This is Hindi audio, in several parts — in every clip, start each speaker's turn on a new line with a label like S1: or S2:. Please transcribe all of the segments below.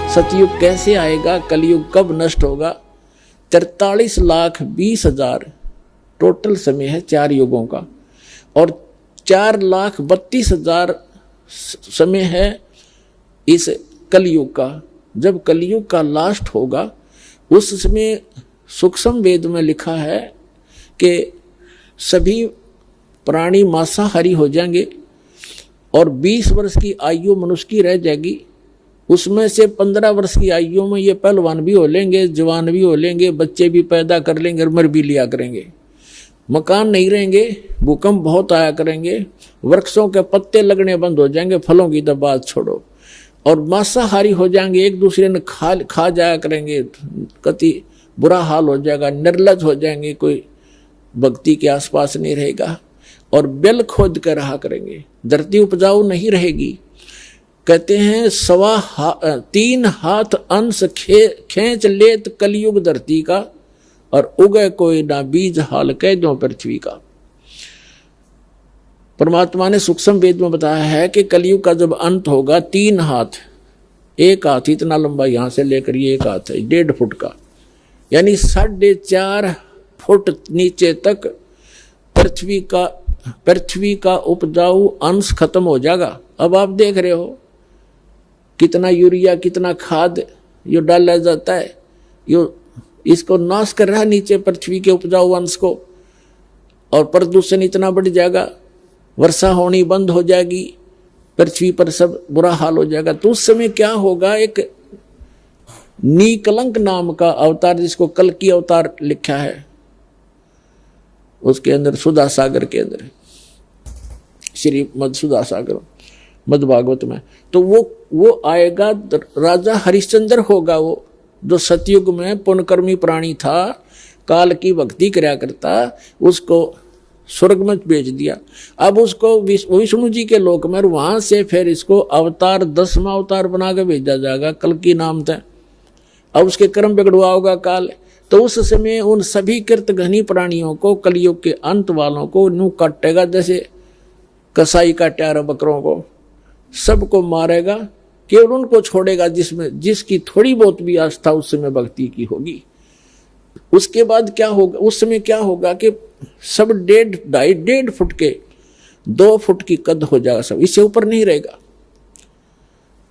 S1: सतयुग कैसे आएगा, कलयुग कब नष्ट होगा। 43,20,000 टोटल समय है 4 युगों का, और 4,32,000 समय है इस कलयुग का। जब कलयुग का लास्ट होगा उस समय सूक्ष्म वेद में लिखा है कि सभी प्राणी मांसाहारी हो जाएंगे और 20 वर्ष की आयु मनुष्य की रह जाएगी। उसमें से 15 वर्ष की आयु में ये पहलवान भी हो लेंगे, जवान भी हो लेंगे, बच्चे भी पैदा कर लेंगे और मर भी लिया करेंगे। मकान नहीं रहेंगे, भूकंप बहुत आया करेंगे, वृक्षों के पत्ते लगने बंद हो जाएंगे, फलों की तो बात छोड़ो, और मांसाहारी हो जाएंगे, एक दूसरे ने खा जाया करेंगे, कति बुरा हाल हो जाएगा, निर्लज हो जाएंगे, कोई भक्ति के आसपास नहीं रहेगा, और बेल खोद कर रहा करेंगे, धरती उपजाऊ नहीं रहेगी। कहते हैं 3 हाथ अंश खींच लेत कलयुग धरती का, और उगे कोई ना बीज हाल कह दो पृथ्वी का। परमात्मा ने सूक्ष्म वेद में बताया है कि कलयुग का जब अंत होगा 3 हाथ, 1 हाथ इतना लंबा यहां से लेकर ये 1 हाथ है 1.5 फुट का, यानी 4.5 फुट नीचे तक पृथ्वी का उपजाऊ अंश खत्म हो जाएगा। अब आप देख रहे हो कितना यूरिया, कितना खाद यो डाला जाता है, यो इसको नाश कर रहा है नीचे पृथ्वी के उपजाऊ अंश को, और प्रदूषण इतना बढ़ जाएगा, वर्षा होनी बंद हो जाएगी, पृथ्वी पर सब बुरा हाल हो जाएगा। तो उस समय क्या होगा, एक नीकलंक नाम का अवतार, जिसको कल की अवतार लिखा है उसके अंदर सुधा सागर के अंदर, श्री सुधा सागर मद भागवत में, तो वो आएगा, राजा हरिश्चंद्र होगा वो, जो सतयुग में पुण्यकर्मी प्राणी था, काल की भक्ति कराया करता, उसको स्वर्ग में भेज दिया। अब उसको विष्णु जी के लोक में, वहां से फिर इसको अवतार 10वां अवतार बना के भेजा जाएगा, कल की नाम था। अब उसके कर्म बिगड़वा होगा काल, तो उस समय उन सभी कृत घनी प्राणियों को, कलयुग के अंत वालों को नू काटेगा, जैसे कसाई काटा बकरों को, सबको मारेगा, केवल उनको छोड़ेगा जिसकी थोड़ी बहुत भी आस्था उस समय भक्ति की होगी। उसके बाद क्या होगा, उस समय क्या होगा कि सब 1.5 फुट के 2 फुट की कद हो जाएगा, सब इससे ऊपर नहीं रहेगा।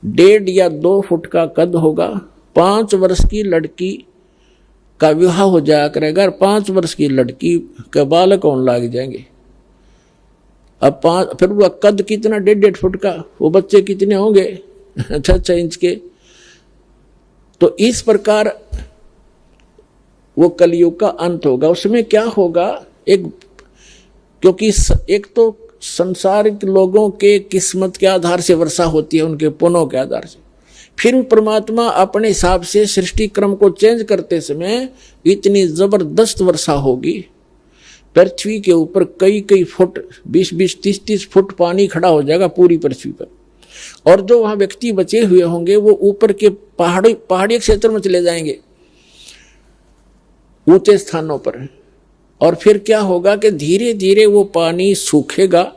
S1: 1.5 या 2 फुट का कद होगा। 5 वर्ष की लड़की का विवाह हो जाया करेगा, और 5 वर्ष की लड़की के बालक होने लग जाएंगे। अब फिर वो कद कितना, 1.5 फुट का, वो बच्चे कितने होंगे 6 इंच के। तो इस प्रकार वो कलयुग का अंत होगा। उसमें क्या होगा, क्योंकि एक तो संसारिक लोगों के किस्मत के आधार से वर्षा होती है, उनके पुण्यों के आधार से, फिर परमात्मा अपने हिसाब से सृष्टि क्रम को चेंज करते समय इतनी जबरदस्त वर्षा होगी, पृथ्वी के ऊपर कई फुट, 20-20, 30-30 फुट पानी खड़ा हो जाएगा पूरी पृथ्वी पर, और जो वहां व्यक्ति बचे हुए होंगे वो ऊपर के पहाड़ी क्षेत्र में चले जाएंगे, ऊंचे स्थानों पर। और फिर क्या होगा कि धीरे धीरे वो पानी सूखेगा,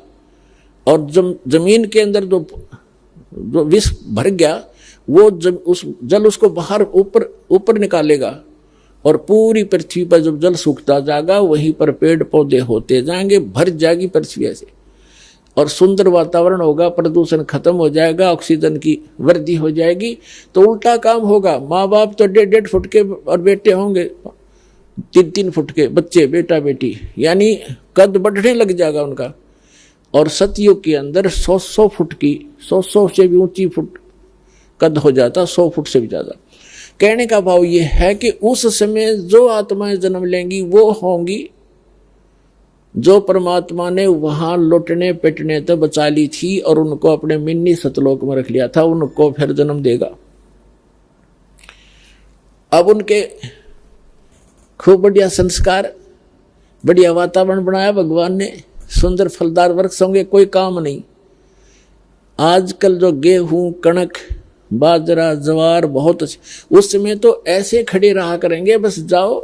S1: और जमीन के अंदर जो विष भर गया वो उस जल उसको बाहर ऊपर निकालेगा, और पूरी पृथ्वी पर जब जल सूखता जाएगा वहीं पर पेड़ पौधे होते जाएंगे, भर जाएगी पृथ्वी ऐसे, और सुंदर वातावरण होगा, प्रदूषण खत्म हो जाएगा, ऑक्सीजन की वृद्धि हो जाएगी। तो उल्टा काम होगा, माँ बाप तो 1.5 फुट के और बेटे होंगे 3-3 फुट के बच्चे, बेटा बेटी, यानी कद बढ़ने लग जाएगा उनका। और सतयुग के अंदर 100 फुट की, 100 से भी ऊंची फुट कद हो जाता, 100 फुट से भी ज्यादा। कहने का भाव ये है कि उस समय जो आत्माएं जन्म लेंगी वो होंगी जो परमात्मा ने वहां लुटने पिटने तक बचा ली थी, और उनको अपने मिन्नी सतलोक में रख लिया था, उनको फिर जन्म देगा। अब उनके खूब बढ़िया संस्कार, बढ़िया वातावरण बनाया भगवान ने, सुंदर फलदार वृक्ष होंगे, कोई काम नहीं। आजकल जो गेहूं, कणक, बाजरा, ज्वार बहुत अच्छे, उस समय तो ऐसे खड़े रहा करेंगे, बस जाओ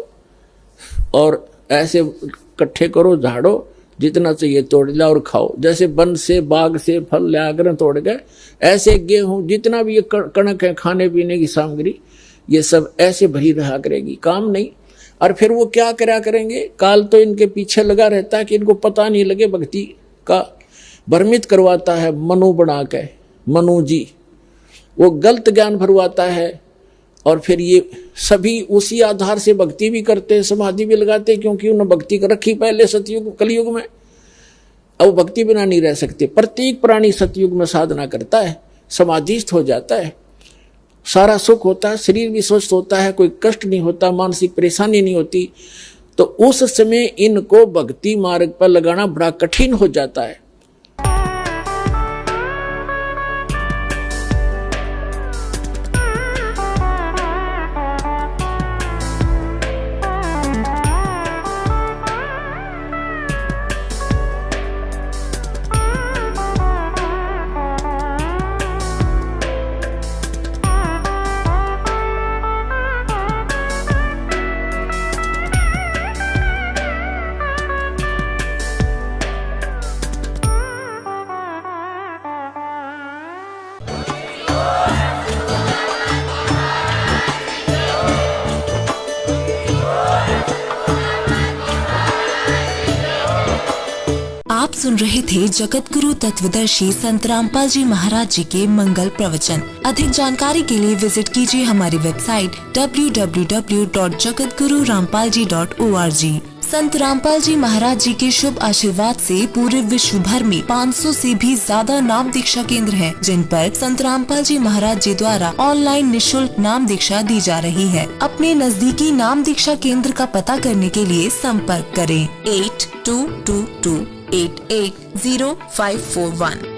S1: और ऐसे इकट्ठे करो, झाड़ो, जितना चाहिए तोड़ लिया और खाओ। जैसे वन से बाग से फल ले आकर तोड़ गए, ऐसे गेहूं जितना भी ये कणक है खाने पीने की सामग्री, ये सब ऐसे भरी रहा करेगी, काम नहीं। और फिर वो क्या करा करेंगे, काल तो इनके पीछे लगा रहता है कि इनको पता नहीं लगे, भक्ति का भ्रमित करवाता है मनु बना के, मनु जी वो गलत ज्ञान भरवाता है। और फिर ये सभी उसी आधार से भक्ति भी करते हैं, समाधि भी लगाते हैं, क्योंकि उन्होंने भक्ति कर रखी पहले सतयुग कलयुग में। अब भक्ति बिना नहीं रह सकते। प्रत्येक प्राणी सतयुग में साधना करता है, समाधिस्थ हो जाता है, सारा सुख होता है, शरीर भी स्वस्थ होता है, कोई कष्ट नहीं होता, मानसिक परेशानी नहीं होती। तो उस समय इनको भक्ति मार्ग पर लगाना बड़ा कठिन हो जाता है।
S2: आप सुन रहे थे जगत गुरु तत्वदर्शी संत रामपाल जी महाराज जी के मंगल प्रवचन। अधिक जानकारी के लिए विजिट कीजिए हमारी वेबसाइट www.jagatgururampalji.org। संत रामपाल जी महाराज जी के शुभ आशीर्वाद से पूरे विश्व भर में 500 से भी ज्यादा नाम दीक्षा केंद्र हैं, जिन पर संत रामपाल जी महाराज जी द्वारा ऑनलाइन निशुल्क नाम दीक्षा दी जा रही है। अपने नजदीकी नाम दीक्षा केंद्र का पता करने के लिए संपर्क करें 8222880541।